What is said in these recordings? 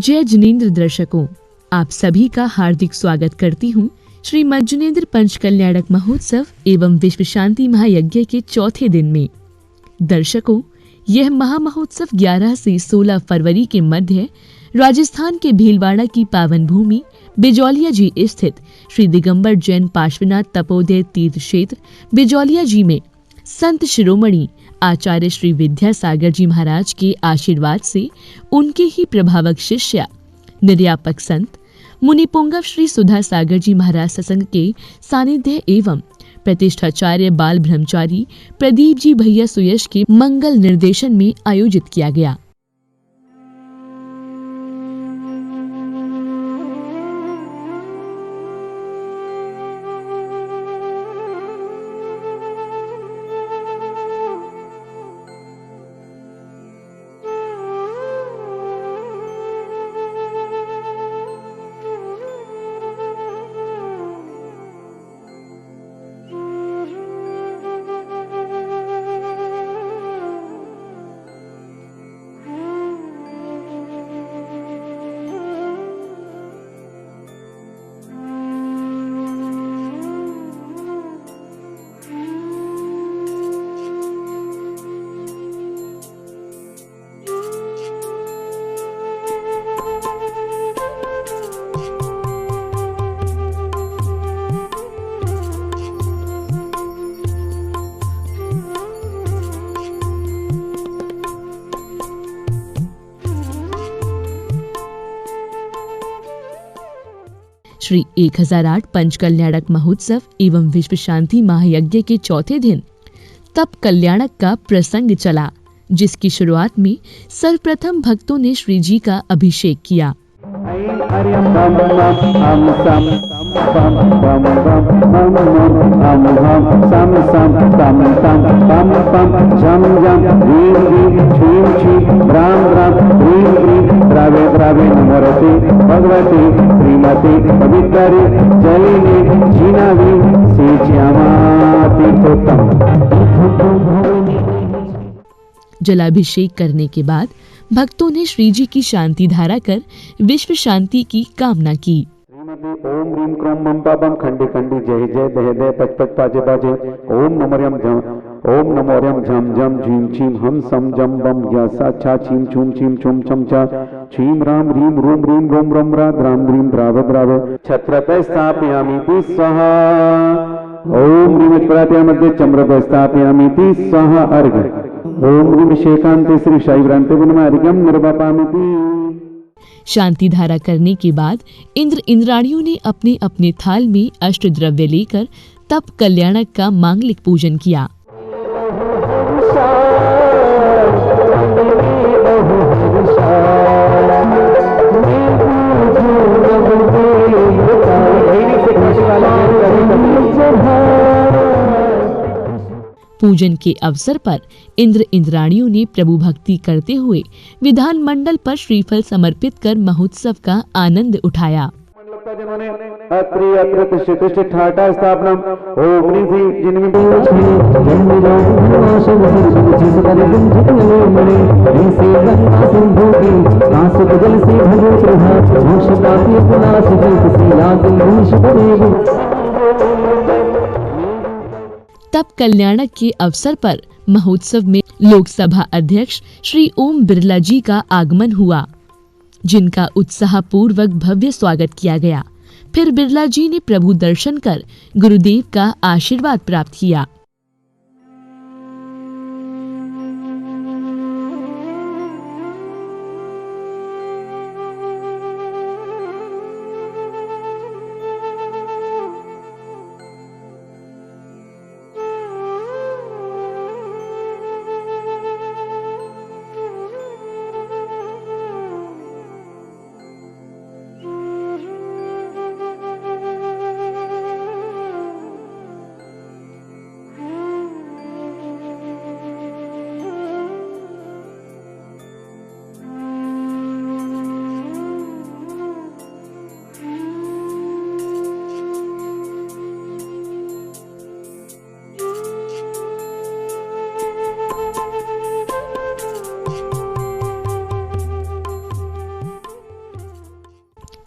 जय जिनेंद्र दर्शकों, आप सभी का हार्दिक स्वागत करती हूँ श्री मज्जनेन्द्र पंचकल्याणक महोत्सव एवं विश्व शांति महायज्ञ के चौथे दिन में। दर्शकों, यह महामहोत्सव 11 से 16 फरवरी के मध्य राजस्थान के भीलवाड़ा की पावन भूमि बिजौलिया जी स्थित श्री दिगंबर जैन पार्श्वनाथ तपोदय तीर्थ क्षेत्र बिजौलिया जी में संत शिरोमणि आचार्य श्री विद्यासागर जी महाराज के आशीर्वाद से उनके ही प्रभावक शिष्य निर्यापक संत मुनिपुंगव श्री सुधा सागर जी महाराज सत्संग के सानिध्य एवं प्रतिष्ठाचार्य बाल ब्रह्मचारी प्रदीप जी भैया सुयश के मंगल निर्देशन में आयोजित किया गया। श्री 1008 पंचकल्याणक महोत्सव एवं विश्व शांति महायज्ञ के चौथे दिन तप कल्याणक का प्रसंग चला, जिसकी शुरुआत में सर्वप्रथम भक्तों ने श्री जी का अभिषेक किया। भगवती श्रीमती पवित्री जलिनी जीनावी जलाभिषेक करने के बाद भक्तों ने श्री जी की शांति धारा कर विश्व शांति की कामना की। ओम ह्रीं क्रोम मम पापम खंडी खंडी जय जय दह दह पच पच पाजे पाजे ओम नमोर्यम झम झम झीम छीम हम सम जम बम ज्ञासा छा छीम छूम छीम छुम छम छा छीम राम ह्रीं रूम ह्रीं रोम रम रा द्राम ह्रीं द्राव द्राव छत्रपे स्थापयामि स्वाहा ओम ह्रीं उच्चपरात्या मध्ये चम्रपे स्थापयामि स्वाहा अर्घ ओम ह्रीं शेकांते श्री शैव्रांते विनम अर्घ्यम निर्वापामि। शांति धारा करने के बाद इंद्राणियों ने अपने अपने थाल में अष्ट द्रव्य लेकर तप कल्याणक का मांगलिक पूजन किया। पूजन के अवसर पर इंद्राणियों ने प्रभु भक्ति करते हुए विधान मंडल पर श्रीफल समर्पित कर महोत्सव का आनंद उठाया। तप कल्याणक के अवसर पर महोत्सव में लोकसभा अध्यक्ष श्री ओम बिरला जी का आगमन हुआ, जिनका उत्साहपूर्वक भव्य स्वागत किया गया। फिर बिरला जी ने प्रभु दर्शन कर गुरुदेव का आशीर्वाद प्राप्त किया।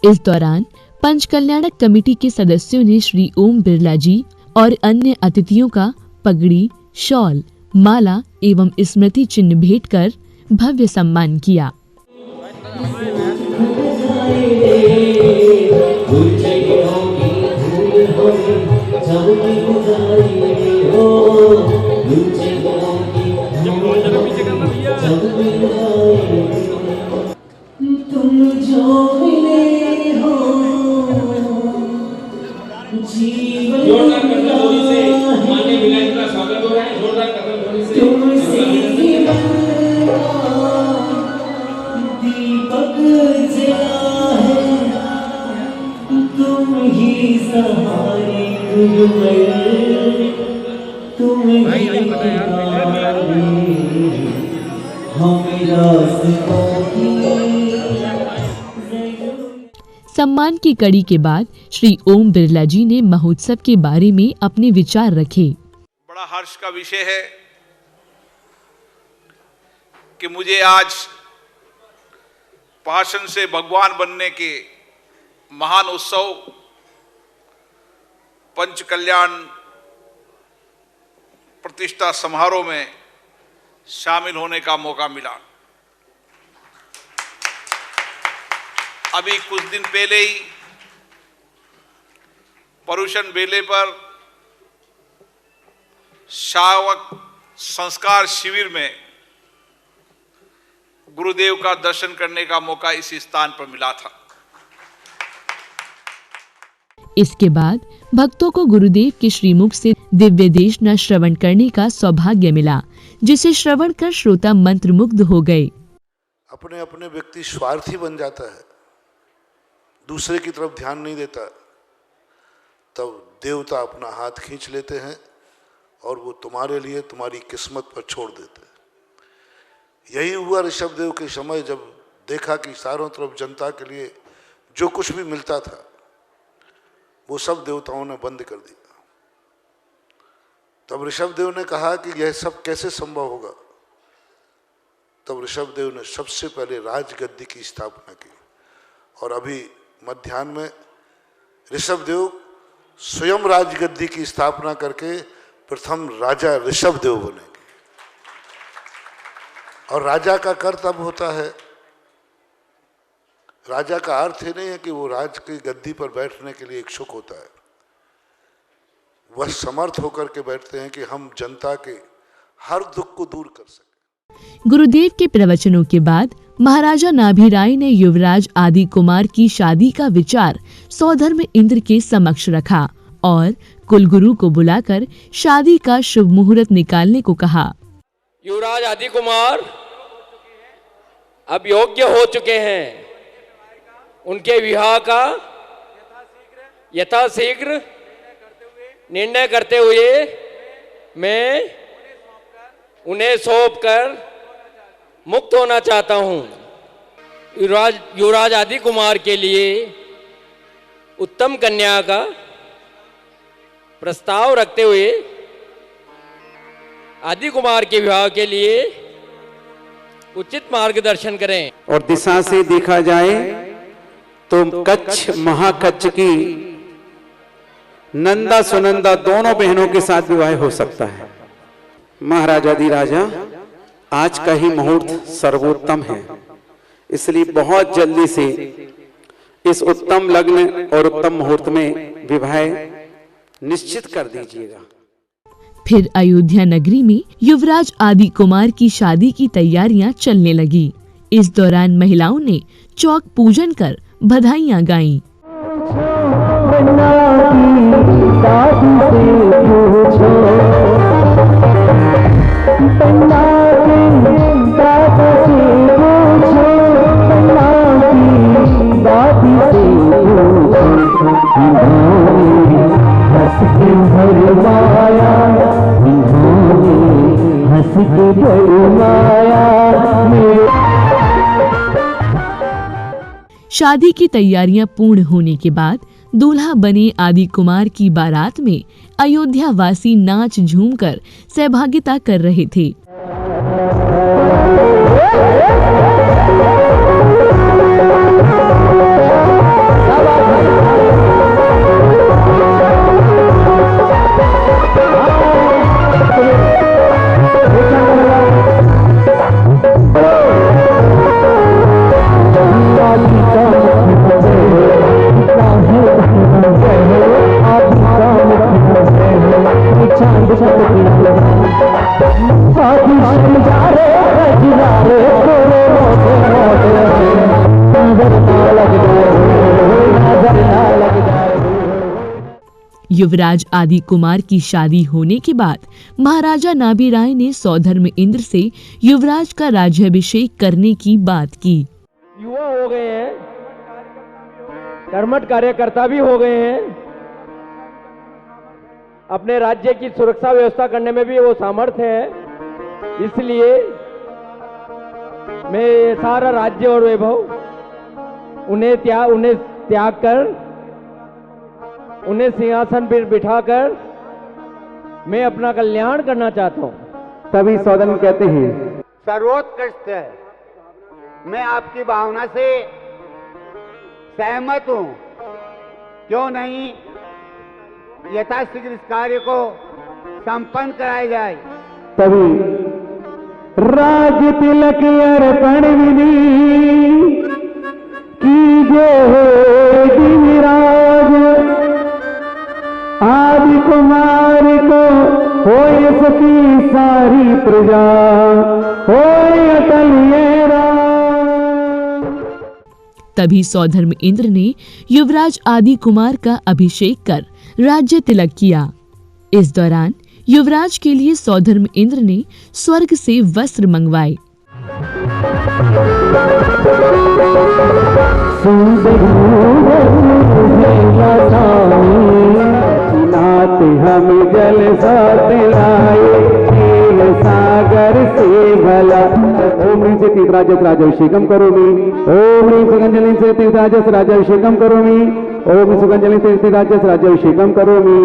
इस दौरान पंचकल्याणक कमेटी के सदस्यों ने श्री ओम बिरला जी और अन्य अतिथियों का पगड़ी, शॉल, माला एवं स्मृति चिन्ह भेंट कर भव्य सम्मान किया। तुम जो मिले हो जीवन तुमसे ही दीपक जला है, तुम ही सहारे तुम ही हमें रास्ता सम्मान की कड़ी के बाद श्री ओम बिरला जी ने महोत्सव के बारे में अपने विचार रखे। बड़ा हर्ष का विषय है कि मुझे आज पाषाण से भगवान बनने के महान उत्सव पंच कल्याण प्रतिष्ठा समारोह में शामिल होने का मौका मिला। अभी कुछ दिन पहले ही पर्युषण बेले पर शावक संस्कार शिविर में गुरुदेव का दर्शन करने का मौका इस स्थान पर मिला था। इसके बाद भक्तों को गुरुदेव के श्रीमुख से दिव्य देशना श्रवण करने का सौभाग्य मिला, जिसे श्रवण कर श्रोता मंत्रमुग्ध हो गए। अपने अपने व्यक्ति स्वार्थी बन जाता है, दूसरे की तरफ ध्यान नहीं देता, तब देवता अपना हाथ खींच लेते हैं और वो तुम्हारे लिए तुम्हारी किस्मत पर छोड़ देते हैं। यही हुआ ऋषभ देव के समय, जब देखा कि चारों तरफ जनता के लिए जो कुछ भी मिलता था वो सब देवताओं ने बंद कर दिया। तब ऋषभ देव ने कहा कि यह सब कैसे संभव होगा। तब ऋषभ देव ने सबसे पहले राजगद्दी की स्थापना की और अभी मध्याह्न में ऋषभ देव स्वयं राजगद्दी की स्थापना करके प्रथम राजा ऋषभ देव बनेंगे। और राजा का कर तब होता है, राजा का अर्थ ही नहीं है कि वो राज की गद्दी पर बैठने के लिए इच्छुक होता है, वह समर्थ होकर के बैठते हैं कि हम जनता के हर दुख को दूर कर सकें। गुरुदेव के प्रवचनों के बाद महाराजा नाभिराय ने युवराज आदि कुमार की शादी का विचार सौधर्म इंद्र के समक्ष रखा और कुलगुरु को बुलाकर शादी का शुभ मुहूर्त निकालने को कहा। युवराज आदि कुमार अब योग्य हो चुके हैं, उनके विवाह का यथाशीघ्र निर्णय करते हुए मैं उन्हें सौंपकर मुक्त होना चाहता हूं। युवराज आदि कुमार के लिए उत्तम कन्या का प्रस्ताव रखते हुए आदि कुमार के विवाह के लिए उचित मार्गदर्शन करें। और दिशा से देखा जाए तो कच्छ महाकच्छ की नंदा सुनंदा दोनों बहनों के साथ विवाह हो सकता है। महाराजाधिराजा आज का ही मुहूर्त सर्वोत्तम है, इसलिए बहुत जल्दी से इस उत्तम लग्न और उत्तम मुहूर्त में विवाह निश्चित कर दीजिएगा। फिर अयोध्या नगरी में युवराज आदि कुमार की शादी की तैयारियां चलने लगी। इस दौरान महिलाओं ने चौक पूजन कर बधाइयां गाईं। शादी की तैयारियां पूर्ण होने के बाद दूल्हा बने आदि कुमार की बारात में अयोध्या वासी नाच झूम कर सहभागिता कर रहे थे। युवराज आदि कुमार की शादी होने के बाद महाराजा नाभि राय ने सौधर्म इंद्र से युवराज का राज्याभिषेक करने की बात की। युवा हो गए हैं, कर्मठ कार्यकर्ता भी हो गए हैं, अपने राज्य की सुरक्षा व्यवस्था करने में भी वो सामर्थ्य है। इसलिए मैं ये सारा राज्य और वैभव उन्हें त्याग कर, उन्हें सिंहासन पर बिठाकर मैं अपना कल्याण करना चाहता हूं। तभी सौदन कहते हैं, सर्वोत्कृष्ट है। मैं आपकी भावना से सहमत हूं। क्यों नहीं यथाशीघ्र इस कार्य को संपन्न कराया जाए। तभी राज तिलक अर्पण विधि कीजे गिरिराज, आदि कुमार को होय सकी सारी प्रजा, होय अटल ये राज। तभी सौधर्म इंद्र ने युवराज आदि कुमार का अभिषेक कर राज्य तिलक किया। इस दौरान युवराज के लिए सौधर्म इंद्र ने स्वर्ग से वस्त्र मंगवाए। हम जल साथ लाए सागर से भला। ओम ह्रीं से तीर्थराजस राज्याभिषेकम करोमि। ओम ह्रीं सुगंजलि से तीर्थराजस राज्याभिषेकम करोमि। ओम ह्रीं सुगंजलि से तीर्थराजस राज्याभिषेकम करोमि।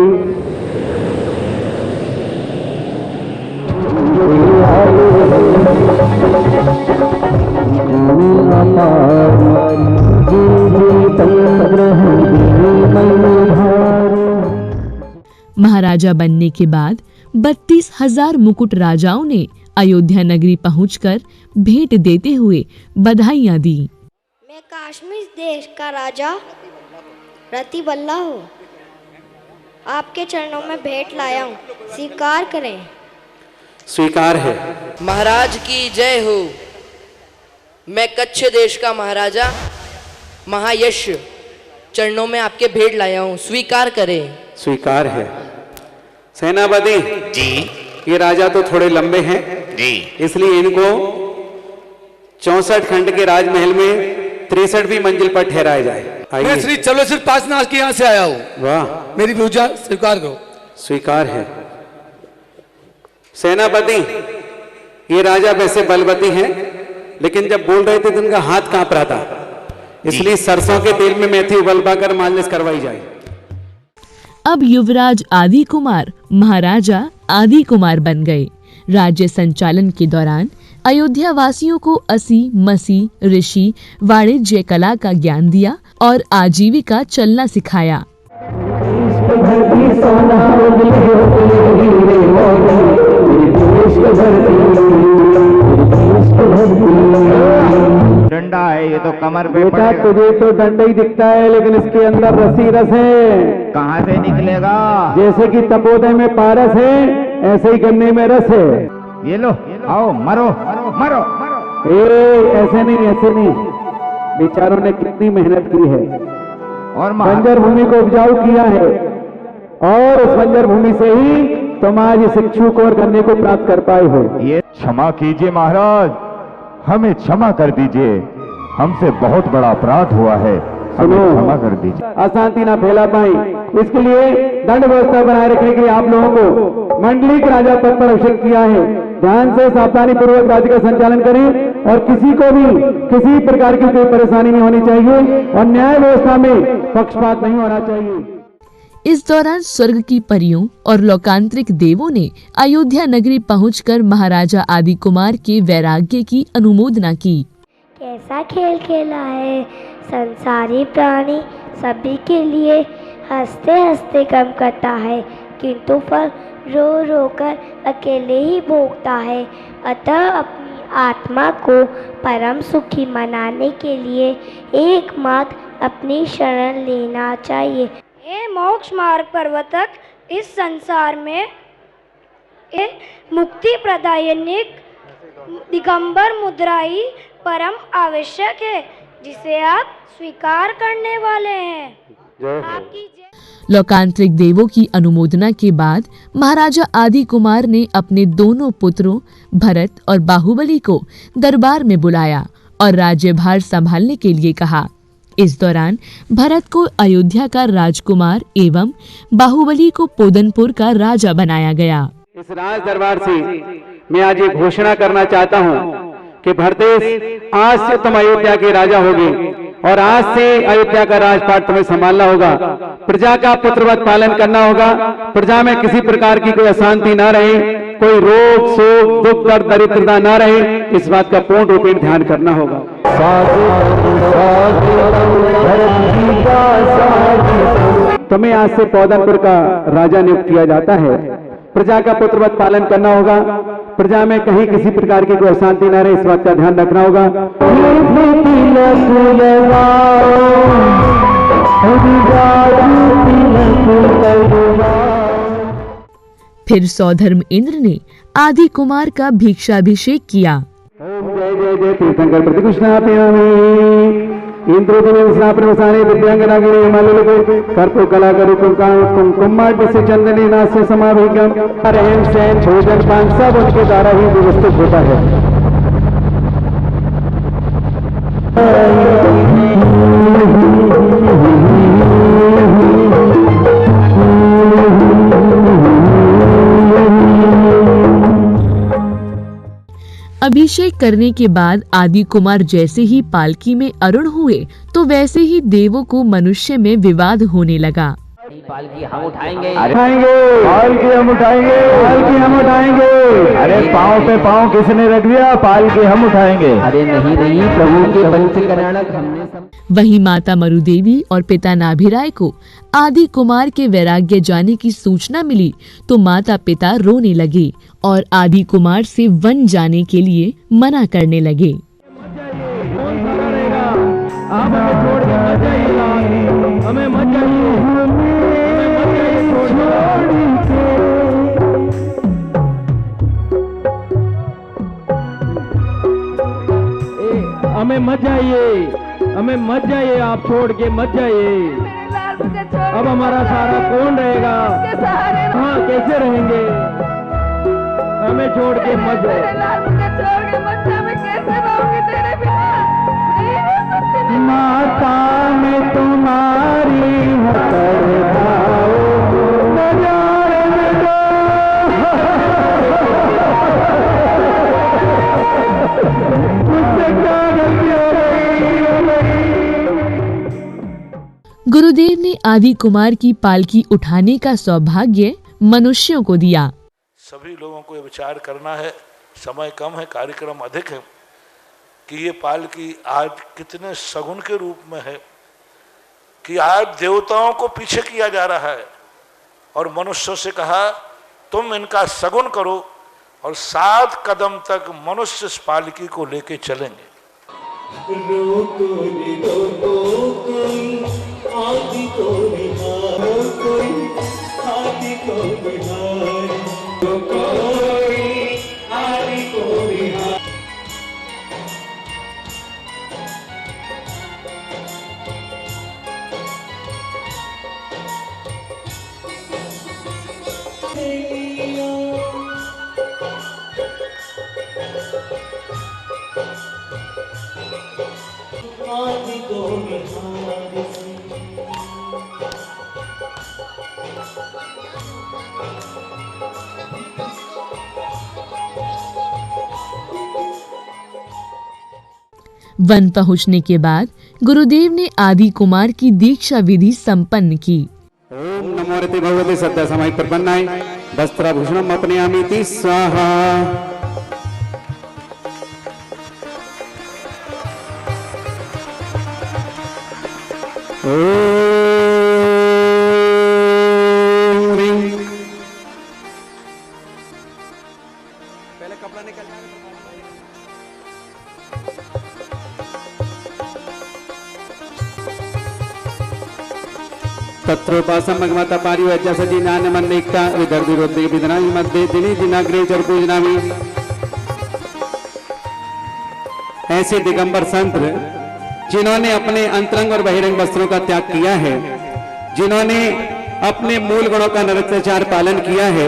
महाराजा बनने के बाद 32,000 मुकुट राजाओं ने अयोध्या नगरी पहुंचकर भेंट देते हुए बधाइयां दी। मैं कश्मीर देश का राजा रतिबल्ला हूँ, आपके चरणों में भेंट लाया हूँ, स्वीकार करें। स्वीकार है। महाराज की जय हो। मैं कच्छ देश का महाराजा महायश चरणों में आपके भेंट लाया हूँ, स्वीकार करें। स्वीकार है। सेनापति जी, ये राजा तो थोड़े लंबे हैं जी, इसलिए इनको 64 खंड के राजमहल में 63वीं मंजिल पर ठहराया जाए। मैं श्री चलो सिर्फ पासनाथ के यहाँ से आया हूँ। वाह, मेरी पूजा स्वीकार करो। स्वीकार है। सेनापति ये राजा वैसे बलवती हैं, लेकिन जब बोल रहे थे तो उनका हाथ कांप रहा था, इसलिए सरसों के तेल में मेथी उबलवा कर मालिश करवाई जाए। अब युवराज आदि कुमार महाराजा आदि कुमार बन गए। राज्य संचालन के दौरान अयोध्या वासियों को असी मसी ऋषि वाणिज्य कला का ज्ञान दिया और आजीविका चलना सिखाया। डंडा है ये तो कमर पे। बेटा तुझे तो डंडा ही दिखता है, लेकिन इसके अंदर रसी रस है। कहाँ से निकलेगा? जैसे कि तपोदय में पारस है, ऐसे ही गन्ने में रस है। ये लो, आओ मरो मरो मरो। ऐसे नहीं। बेचारों ने कितनी मेहनत की है और बंजर भूमि को उपजाऊ किया है, और उस बंजर भूमि से ही तुम आज इस इच्छुक और गन्ने को प्राप्त कर पाए हो। ये क्षमा कीजिए महाराज, हमें क्षमा कर दीजिए, हमसे बहुत बड़ा अपराध हुआ है, हमें क्षमा कर दीजिए। अशांति ना फैला पाई, इसके लिए दंड व्यवस्था बनाए रखने के लिए आप लोगों को मंडलिक राजा पद पर अभिषेक किया है। ध्यान से सावधानी पूर्वक राज्य का संचालन करें और किसी को भी किसी प्रकार की कोई परेशानी नहीं होनी चाहिए और न्याय व्यवस्था में पक्षपात नहीं होना चाहिए। इस दौरान स्वर्ग की परियों और लोकांतरिक देवों ने अयोध्या नगरी पहुंचकर महाराजा आदि कुमार के वैराग्य की अनुमोदना की। कैसा खेल खेला है, संसारी प्राणी सभी के लिए हंसते हंसते काम करता है, किंतु फल रो रो कर अकेले ही भोगता है। अतः अपनी आत्मा को परम सुखी बनाने के लिए एकमात्र अपनी शरण लेना चाहिए। हे मोक्ष मार्ग प्रवर्तक, इस संसार में मुक्ति प्रदायनिक दिगंबर मुद्रा ही परम आवश्यक है, जिसे आप स्वीकार करने वाले हैं। आपकी लोकांतरिक देवों की अनुमोदना के बाद महाराजा आदि कुमार ने अपने दोनों पुत्रों भरत और बाहुबली को दरबार में बुलाया और राज्यभार संभालने के लिए कहा। इस दौरान भरत को अयोध्या का राजकुमार एवं बाहुबली को पोदनपुर का राजा बनाया गया। इस राज दरबार से मैं आज ये घोषणा करना चाहता हूँ कि भरतेश आज से तुम अयोध्या के राजा होगे और आज से अयोध्या का राजपाट तुम्हें संभालना होगा। प्रजा का पुत्रवत पालन करना होगा। प्रजा में किसी प्रकार की कोई अशांति ना रहे, कोई रोग शोक दुख दर्द दरिद्रता ना रहे, इस बात का पूर्ण रूपेण ध्यान करना होगा। तुम्हें आज से पोदनपुर का राजा नियुक्त किया जाता है। प्रजा का पुत्रवत पालन करना होगा। प्रजा में कहीं किसी प्रकार की कोई अशांति न रहे, इस बात का ध्यान रखना होगा। फिर सौधर्म इंद्र ने आदि कुमार का भिक्षाभिषेक किया। ओम जय जय जय तीर्थंकर प्रतिकृष्णापयामि इंद्रोदिने स्नाप्रवसाने दिव्यांगनागिनी हिमालयको कर्पो कलाकरु कुंकुमाढ्य से चंदने नास्य समाभिज्ञम रहन सहन भोजन पान सब उनके द्वारा ही व्यवस्थित होता है। अभिषेक करने के बाद आदि कुमार जैसे ही पालकी में आरूढ़ हुए तो वैसे ही देवों को मनुष्य में विवाद होने लगा। पालकी हम उठाएंगे, पालकी हम उठाएंगे, पालकी हम उठाएंगे। अरे पाँव पे पाँव किसने रख दिया? पालकी हम उठाएंगे। अरे नहीं नहीं, प्रभु के पंच कल्याणक हमने सब। वहीं माता मरुदेवी और पिता नाभिराय को आदि कुमार के वैराग्य जाने की सूचना मिली तो माता पिता रोने लगे और आदि कुमार से वन जाने के लिए मना करने लगे। हमें मत जाइए, हमें मत जाइए, हमें मत जाइए, आप छोड़ के मत जाइए। अब हमारा सहारा कौन रहेगा? हाँ कैसे रहेंगे? हमें छोड़ के मत माता में तुम्हारी गुरुदेव ने आदि कुमार की पालकी उठाने का सौभाग्य मनुष्यों को दिया। सभी लोगों को ये विचार करना है, समय कम है, कार्यक्रम अधिक है, कि ये पालकी आज कितने सगुन के रूप में है कि आज देवताओं को पीछे किया जा रहा है और मनुष्यों से कहा तुम इनका सगुन करो और 7 कदम तक मनुष्य इस पालकी को लेके चलेंगे। आदि को निहारो कोई, आदि को निहारो कोई, आदि को निहारो। आदि को निहारो वन पहुंचने के बाद गुरुदेव ने आदि कुमार की दीक्षा विधि संपन्न की। ओम नमो रते भगवते सत्य समय प्रपन्नाय वस्त्राभूषणम अपनयामीति स्वाहा। पहले कपड़ा निकल तत्रोपासम भगवता पारिवज्य सजी नान मंदिक्ता विदर्दि रोद्दि विदनाई मध्य दिनी दिनाग्रे चर पूजनामी। ऐसे दिगंबर संत जिन्होंने अपने अंतरंग और बहिरंग वस्त्रों का त्याग किया है, जिन्होंने अपने मूल गुणों का निरंतर पालन किया है।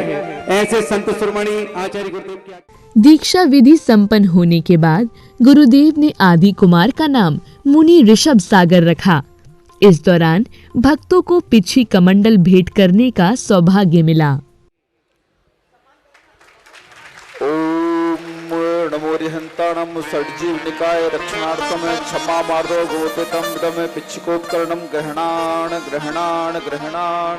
ऐसे संत शिरोमणि आचार्य गुरुदेव की दीक्षा विधि संपन्न होने के बाद गुरुदेव ने आदि कुमार का नाम मुनि ऋषभ सागर रखा। इस दौरान भक्तों को पिछी कमंडल भेंट करने का सौभाग्य मिला। ओम नमो रिहंताणम षड्जीव निकाय रक्षणार्थम क्षमा मार्दो गोपितम विदम पिच्छकोपकरणम ग्रहणान ग्रहणान ग्रहणान।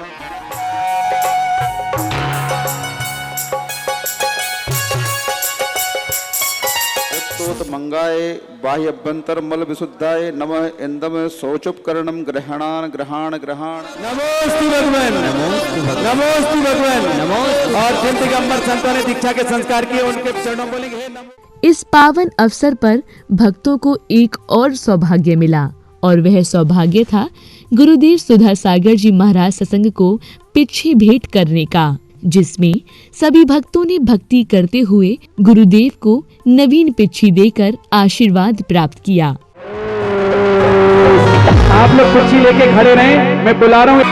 मंगाए बाह्य अभ्यंतर मल विशुद्धाय नमः इंदम शौचोपकरणम ग्रहणान ग्रहण ग्रहण। नमोस्तु भगवान, नमोस्तु भगवान, नमोस्तु। और जिन दिगंबर संतों ने दीक्षा के संस्कार किए उनके चरणों बोलेंगे हे नमो। इस पावन अवसर पर भक्तों को एक और सौभाग्य मिला और वह सौभाग्य था गुरुदेव सुधा सागर जी महाराज सत्संग को पिछी भेंट करने का, जिसमें सभी भक्तों ने भक्ति करते हुए गुरुदेव को नवीन पिच्छी देकर आशीर्वाद प्राप्त किया। आप लोग कुर्सी लेके खड़े रहें, मैं बुला रहा हूँ।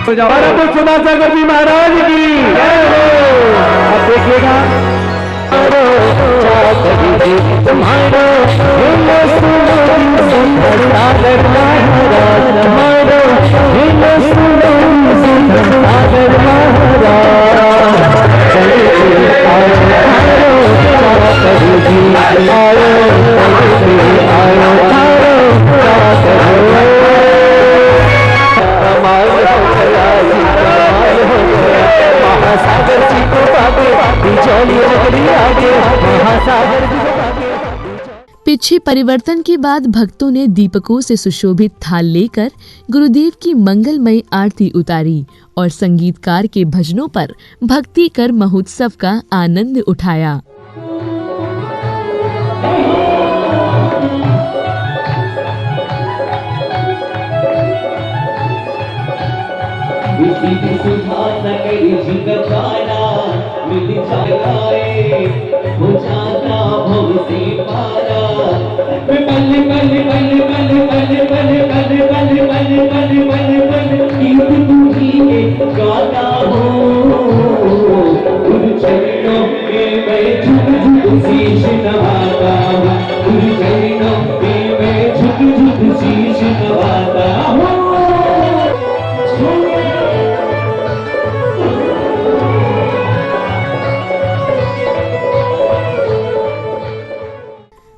सुधा सागर जी महाराज की अब देखिएगा पिछे परिवर्तन के बाद भक्तों ने दीपकों से सुशोभित थाल लेकर गुरुदेव की मंगलमय आरती उतारी और संगीतकार के भजनों पर भक्ति कर महोत्सव का आनंद उठाया।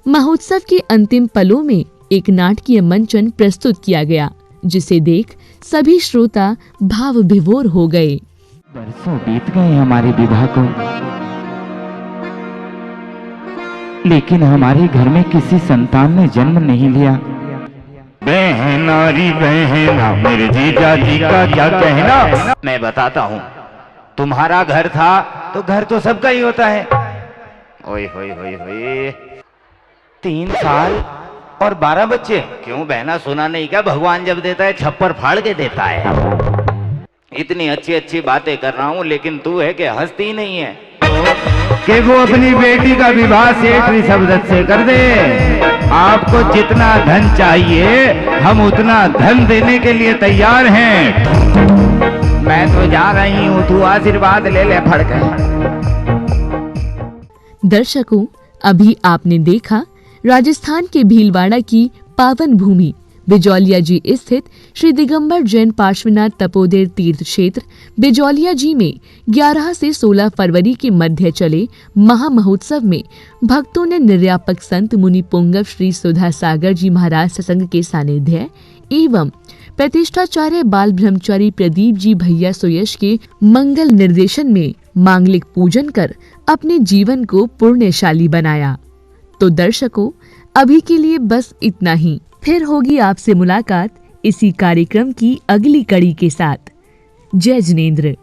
महोत्सव के अंतिम पलों में एक नाटकीय मंचन प्रस्तुत किया गया, जिसे देख सभी श्रोता भाव विभोर हो गए। बरसों बीत गए हमारे विवाह को, लेकिन हमारे घर में किसी संतान ने जन्म नहीं लिया। बहनारी बहना मेरे जीजा जी का क्या कहना। मैं बताता हूँ, तुम्हारा घर था तो घर तो सबका ही होता है। ओए होए होए होए, 3 साल और 12 बच्चे। क्यों बहना, सुना नहीं क्या? भगवान जब देता है छप्पर फाड़ के देता है। इतनी अच्छी अच्छी बातें कर रहा हूँ, लेकिन तू है कि हंसती नहीं है कि वो अपनी बेटी का विवाह सेठ ऋषभदत्त से कर दे। आपको जितना धन चाहिए हम उतना धन देने के लिए तैयार हैं। मैं तो जा रही हूँ, तू आशीर्वाद ले ले फड़ के। दर्शकों, अभी आपने देखा राजस्थान के भीलवाड़ा की पावन भूमि बिजौलिया जी स्थित श्री दिगंबर जैन पार्श्वनाथ तपोदेर तीर्थ क्षेत्र बिजौलिया जी में 11 से 16 फरवरी के मध्य चले महामहोत्सव में भक्तों ने निर्यापक संत मुनि पुंगव श्री सुधा सागर जी महाराज सत्संग के सानिध्य एवं प्रतिष्ठाचार्य बाल ब्रह्मचारी प्रदीप जी भैया सुयश के मंगल निर्देशन में मांगलिक पूजन कर अपने जीवन को पुण्यशाली बनाया। तो दर्शकों, अभी के लिए बस इतना ही। फिर होगी आपसे मुलाकात इसी कार्यक्रम की अगली कड़ी के साथ। जय जिनेंद्र।